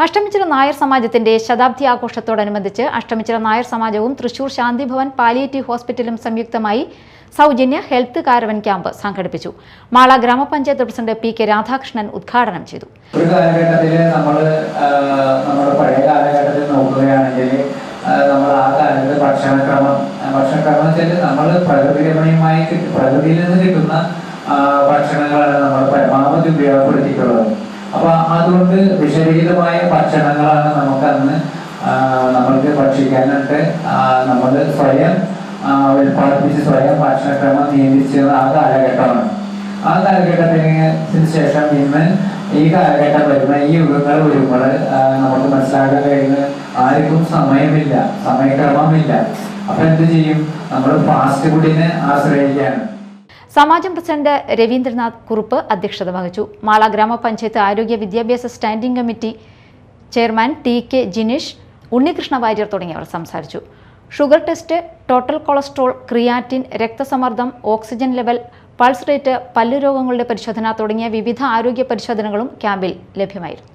അഷ്ടമിച്ചിറ നായർ സമാജത്തിന്റെ ശതാബ്ദി ആഘോഷത്തോടനുബന്ധിച്ച് Ashtamichira Nair സമാജവും Thrissur Shanti Bhavan palliative ഹോസ്പിറ്റലും സംയുക്തമായി സൗജന്യ ഹെൽത്ത് കാരവൻ ക്യാമ്പ് സംഘടിപ്പിച്ചു. മാള ഗ്രാമപഞ്ചായത്ത് പ്രസിഡന്റ് പി കെ രാധാകൃഷ്ണൻ ഉദ്ഘാടനം ചെയ്തു. ഒരു കാലഘട്ടത്തിൽ നമ്മുടെ പഴയ കാലഘട്ടത്തിൽ നോക്കുകയാണെങ്കിൽ നമ്മൾ ആ കാലത്ത് ഭക്ഷണക്രമം വെച്ചാൽ നമ്മൾ പ്രകൃതിയിൽ നിന്ന് കിട്ടുന്ന ഭക്ഷണങ്ങളാണ് നമ്മൾ പരമാവധി ഉപയോഗപ്പെടുത്തിയിട്ടുള്ളത്. അപ്പൊ അതുകൊണ്ട് വിഷരഹിതമായ ഭക്ഷണങ്ങളാണ് നമ്മൾക്ക് ഭക്ഷിക്കാനായിട്ട് നമ്മൾ സ്വയം ഉൽപ്പാദിപ്പിച്ച് സ്വയം ഭക്ഷണക്രമം നിയന്ത്രിച്ചത് ആ കാലഘട്ടമാണ്. ആ കാലഘട്ടത്തിന് ശേഷം ഇന്ന് ഈ കാലഘട്ടം വരുന്ന ഈ യുഗങ്ങൾ വരുമ്പോൾ നമുക്ക് മനസ്സിലാക്കാൻ കഴിയുന്നത് ആർക്കും സമയമില്ല, സമയക്രമമില്ല. അപ്പൊ എന്ത് ചെയ്യും? നമ്മൾ ഫാസ്റ്റ് ഫുഡിനെ ആശ്രയിക്കുകയാണ്. സമാജം പ്രസിഡന്റ് രവീന്ദ്രനാഥ് കുറുപ്പ് അധ്യക്ഷത വഹിച്ചു. മാള ഗ്രാമപഞ്ചായത്ത് ആരോഗ്യ വിദ്യാഭ്യാസ standing committee chairman T K Jineesh, Unnikrishna Warrier തുടങ്ങിയവർ സംസാരിച്ചു. Sugar test, total cholesterol, creatine, രക്തസമ്മർദ്ദം, ഓക്സിജൻ ലെവൽ, പൾസ് റേറ്റ്, പല്ലുരോഗങ്ങളുടെ പരിശോധന തുടങ്ങിയ വിവിധ ആരോഗ്യ പരിശോധനകളും ക്യാമ്പിൽ ലഭ്യമായിരുന്നു.